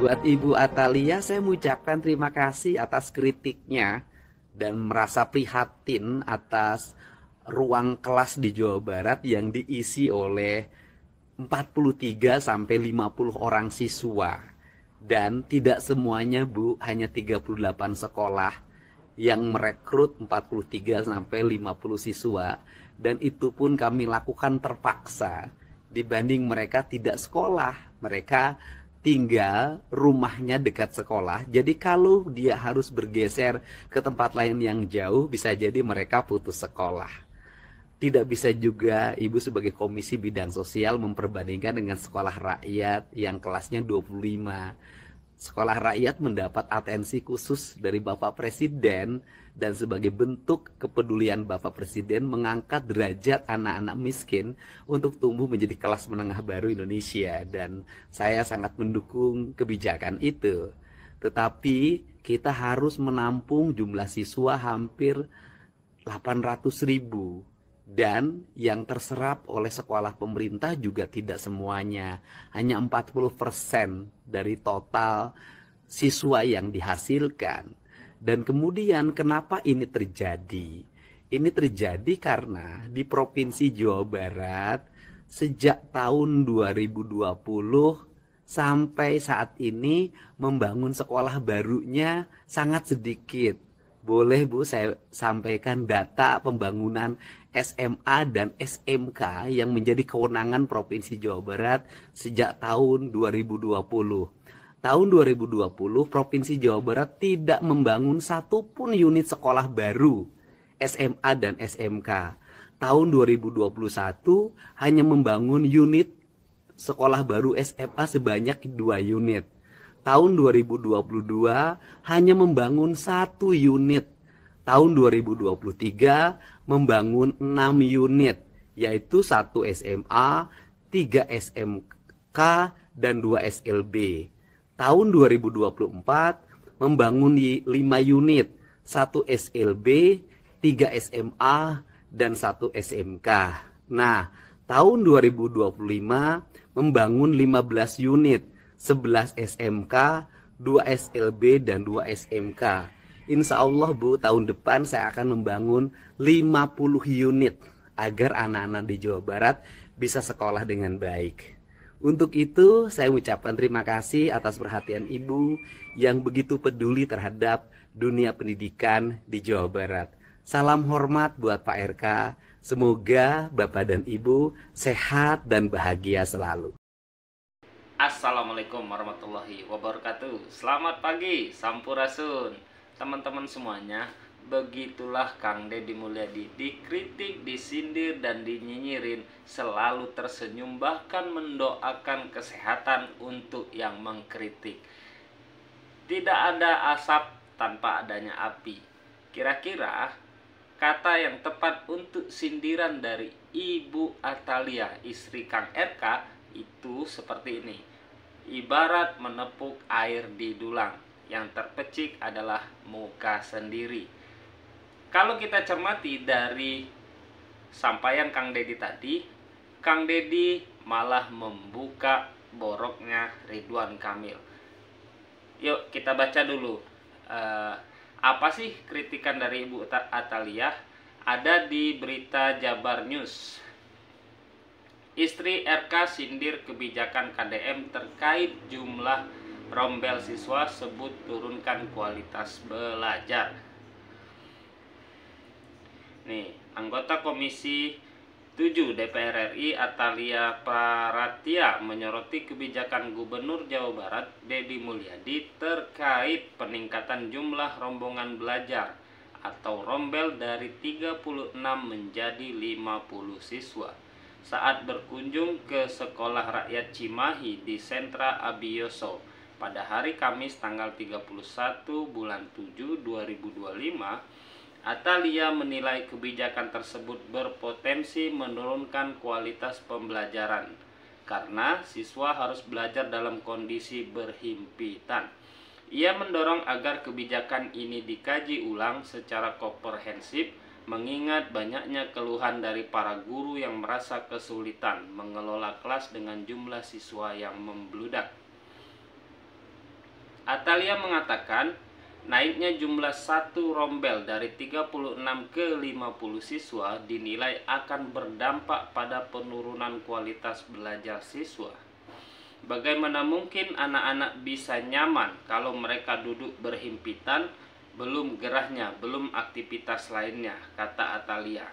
Buat Ibu Atalia, saya mengucapkan terima kasih atas kritiknya dan merasa prihatin atas ruang kelas di Jawa Barat yang diisi oleh 43 sampai 50 orang siswa. Dan tidak semuanya, Bu, hanya 38 sekolah yang merekrut 43 sampai 50 siswa, dan itu pun kami lakukan terpaksa dibanding mereka tidak sekolah. Mereka tinggal rumahnya dekat sekolah, jadi kalau dia harus bergeser ke tempat lain yang jauh, bisa jadi mereka putus sekolah. Tidak bisa juga Ibu sebagai Komisi Bidang Sosial memperbandingkan dengan sekolah rakyat yang kelasnya 25. Sekolah rakyat mendapat atensi khusus dari Bapak Presiden, dan sebagai bentuk kepedulian Bapak Presiden mengangkat derajat anak-anak miskin untuk tumbuh menjadi kelas menengah baru Indonesia, dan saya sangat mendukung kebijakan itu. Tetapi kita harus menampung jumlah siswa hampir 800.000, dan yang terserap oleh sekolah pemerintah juga tidak semuanya, hanya 40% dari total siswa yang dihasilkan. Dan kemudian kenapa ini terjadi? Ini terjadi karena di Provinsi Jawa Barat sejak tahun 2020 sampai saat ini membangun sekolah barunya sangat sedikit. Boleh Bu saya sampaikan data pembangunan SMA dan SMK yang menjadi kewenangan Provinsi Jawa Barat sejak tahun 2020. Tahun 2020 Provinsi Jawa Barat tidak membangun satupun unit sekolah baru SMA dan SMK. Tahun 2021 hanya membangun unit sekolah baru SMA sebanyak 2 unit. Tahun 2022 hanya membangun 1 unit. Tahun 2023 membangun 6 unit, yaitu 1 SMA, 3 SMK, dan 2 SLB. Tahun 2024 membangun 5 unit, 1 SLB, 3 SMA, dan 1 SMK. Nah, tahun 2025 membangun 15 unit, 11 SMK, 2 SLB, dan 2 SMK. Insya Allah Bu, tahun depan saya akan membangun 50 unit agar anak-anak di Jawa Barat bisa sekolah dengan baik. Untuk itu saya mengucapkan terima kasih atas perhatian Ibu yang begitu peduli terhadap dunia pendidikan di Jawa Barat. Salam hormat buat Pak RK. Semoga Bapak dan Ibu sehat dan bahagia selalu. Assalamualaikum warahmatullahi wabarakatuh. Selamat pagi, sampurasun teman-teman semuanya. Begitulah Kang Deddy Mulyadi, dikritik, disindir, dan dinyinyirin selalu tersenyum, bahkan mendoakan kesehatan untuk yang mengkritik. Tidak ada asap tanpa adanya api. Kira-kira kata yang tepat untuk sindiran dari Ibu Atalia, istri Kang RK, itu seperti ini: ibarat menepuk air di dulang, yang terpecik adalah muka sendiri. Kalau kita cermati dari sampaian Kang Deddy tadi, Kang Deddy malah membuka boroknya Ridwan Kamil. Yuk kita baca dulu. Apa sih kritikan dari Ibu Atalia? Ada di berita Jabar News. Istri RK sindir kebijakan KDM terkait jumlah rombel siswa, sebut turunkan kualitas belajar. Nih, anggota Komisi 7 DPR RI Atalia Praratya menyoroti kebijakan Gubernur Jawa Barat Deddy Mulyadi terkait peningkatan jumlah rombongan belajar atau rombel dari 36 menjadi 50 siswa saat berkunjung ke Sekolah Rakyat Cimahi di Sentra Abioso pada hari Kamis tanggal 31 bulan 7 2025. Atalia menilai kebijakan tersebut berpotensi menurunkan kualitas pembelajaran karena siswa harus belajar dalam kondisi berhimpitan. Ia mendorong agar kebijakan ini dikaji ulang secara komprehensif, mengingat banyaknya keluhan dari para guru yang merasa kesulitan mengelola kelas dengan jumlah siswa yang membludak. Atalia mengatakan naiknya jumlah satu rombel dari 36 ke 50 siswa dinilai akan berdampak pada penurunan kualitas belajar siswa. Bagaimana mungkin anak-anak bisa nyaman kalau mereka duduk berhimpitan, belum gerahnya, belum aktivitas lainnya, kata Atalia.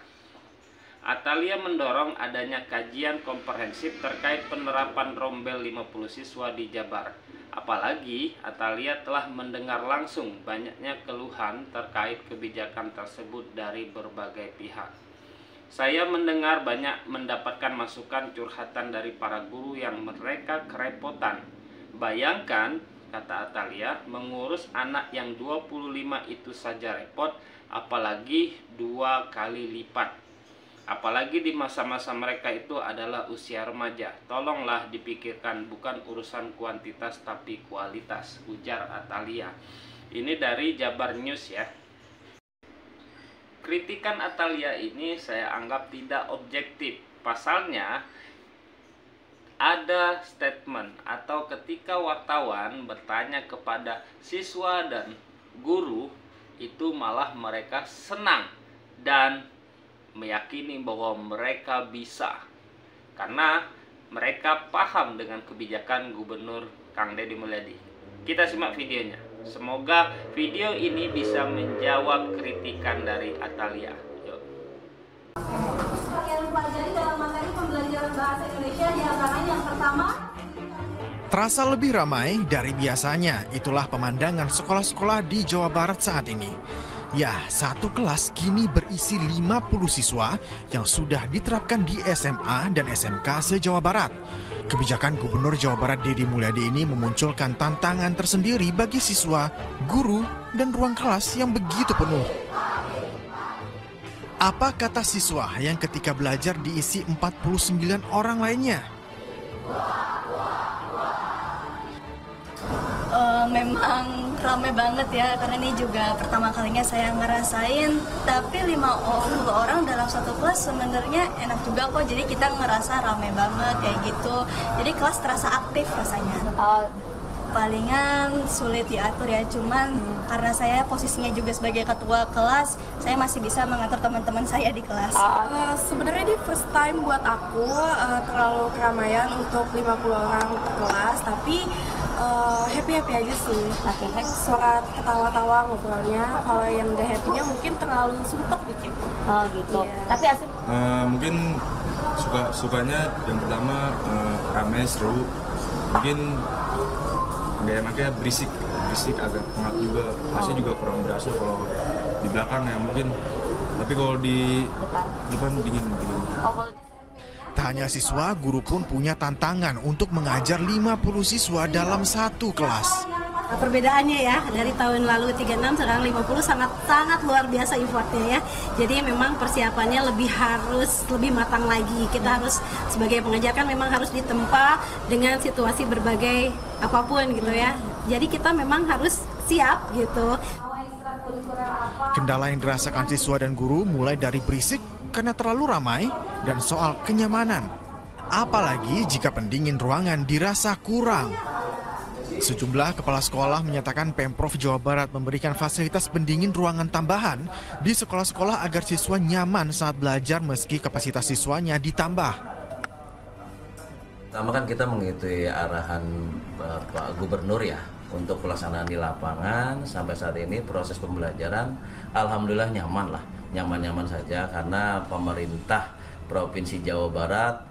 Atalia mendorong adanya kajian komprehensif terkait penerapan rombel 50 siswa di Jabar. Apalagi Atalia telah mendengar langsung banyaknya keluhan terkait kebijakan tersebut dari berbagai pihak. Saya mendengar banyak mendapatkan masukan curhatan dari para guru yang mereka kerepotan. Bayangkan, kata Atalia, mengurus anak yang 25 itu saja repot, apalagi 2 kali lipat. Apalagi di masa-masa mereka itu adalah usia remaja. Tolonglah dipikirkan, bukan urusan kuantitas tapi kualitas, ujar Atalia. Ini dari Jabar News ya. Kritikan Atalia ini saya anggap tidak objektif. Pasalnya ada statement atau ketika wartawan bertanya kepada siswa dan guru, itu malah mereka senang dan meyakini bahwa mereka bisa, karena mereka paham dengan kebijakan Gubernur Kang Deddy Mulyadi. Kita simak videonya. Semoga video ini bisa menjawab kritikan dari Atalia. Yuk. Yang dipelajari dalam materi pembelajaran bahasa Indonesia diantaranya yang pertama. Terasa lebih ramai dari biasanya, itulah pemandangan sekolah-sekolah di Jawa Barat saat ini. Ya, satu kelas kini berisi 50 siswa yang sudah diterapkan di SMA dan SMK se-Jawa Barat. Kebijakan Gubernur Jawa Barat Deddy Mulyadi ini memunculkan tantangan tersendiri bagi siswa, guru, dan ruang kelas yang begitu penuh. Apa kata siswa yang ketika belajar diisi 49 orang lainnya? Memang ramai banget ya, karena ini juga pertama kalinya saya ngerasain. Tapi 10 orang dalam satu kelas sebenarnya enak juga kok, jadi kita ngerasa ramai banget kayak gitu. Jadi kelas terasa aktif rasanya. Palingan sulit diatur ya, cuman karena saya posisinya juga sebagai ketua kelas, saya masih bisa mengatur teman-teman saya di kelas. Sebenarnya ini first time buat aku, terlalu keramaian untuk 50 orang per kelas, tapi happy-happy aja sih. Suara ketawa-tawa ngobrolnya, kalau yang udah happy-nya mungkin terlalu sumpah dikit. Oh gitu. Yeah. Tapi asik. Mungkin sukanya yang pertama ramai, seru. Mungkin nggak enaknya berisik agak pengap juga. Masih juga kurang berasa kalau di belakang ya mungkin. Tapi kalau di depan dingin gitu. Tak hanya siswa, guru pun punya tantangan untuk mengajar 50 siswa dalam satu kelas. Perbedaannya ya, dari tahun lalu 36 sekarang 50 sangat luar biasa effortnya ya. Jadi memang persiapannya harus lebih matang lagi. Kita harus sebagai pengajar kan memang harus ditempa dengan situasi berbagai apapun gitu ya. Jadi kita memang harus siap gitu. Kendala yang dirasakan siswa dan guru mulai dari berisik karena terlalu ramai dan soal kenyamanan. Apalagi jika pendingin ruangan dirasa kurang. Sejumlah kepala sekolah menyatakan Pemprov Jawa Barat memberikan fasilitas pendingin ruangan tambahan di sekolah-sekolah agar siswa nyaman saat belajar meski kapasitas siswanya ditambah. Pertama kan kita mengikuti arahan Pak Gubernur ya untuk pelaksanaan di lapangan. Sampai saat ini proses pembelajaran alhamdulillah nyaman saja karena pemerintah Provinsi Jawa Barat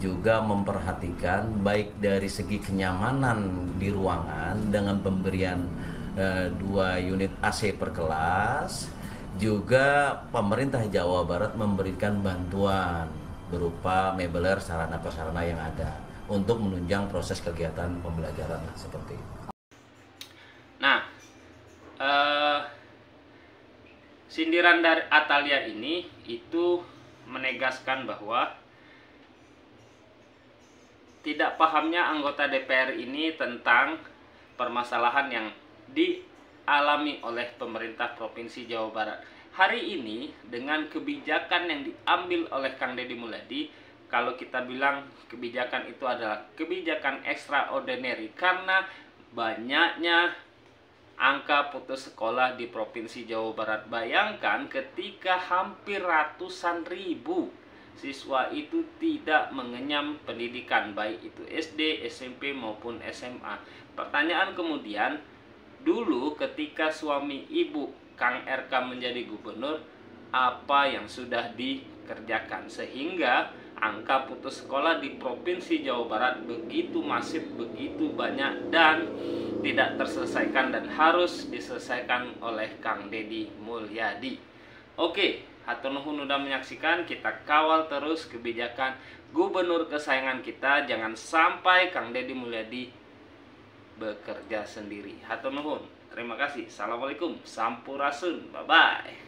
juga memperhatikan baik dari segi kenyamanan di ruangan dengan pemberian 2 unit AC per kelas, juga pemerintah Jawa Barat memberikan bantuan berupa mebeler sarana-prasarana yang ada untuk menunjang proses kegiatan pembelajaran seperti itu. Nah, sindiran dari Atalia ini itu menegaskan bahwa tidak pahamnya anggota DPR ini tentang permasalahan yang dialami oleh pemerintah Provinsi Jawa Barat. Hari ini dengan kebijakan yang diambil oleh Kang Deddy Mulyadi, kalau kita bilang kebijakan itu adalah kebijakan extraordinary karena banyaknya angka putus sekolah di Provinsi Jawa Barat. Bayangkan ketika hampir ratusan ribu siswa itu tidak mengenyam pendidikan, baik itu SD, SMP maupun SMA. Pertanyaan kemudian, dulu ketika suami ibu Kang RK menjadi gubernur, apa yang sudah dikerjakan sehingga angka putus sekolah di Provinsi Jawa Barat begitu masif, begitu banyak dan tidak terselesaikan dan harus diselesaikan oleh Kang Deddy Mulyadi. Oke, hatur nuhun udah menyaksikan, kita kawal terus kebijakan gubernur kesayangan kita, jangan sampai Kang Deddy Mulyadi bekerja sendiri. Hatur nuhun, terima kasih. Assalamualaikum, sampurasun, bye bye.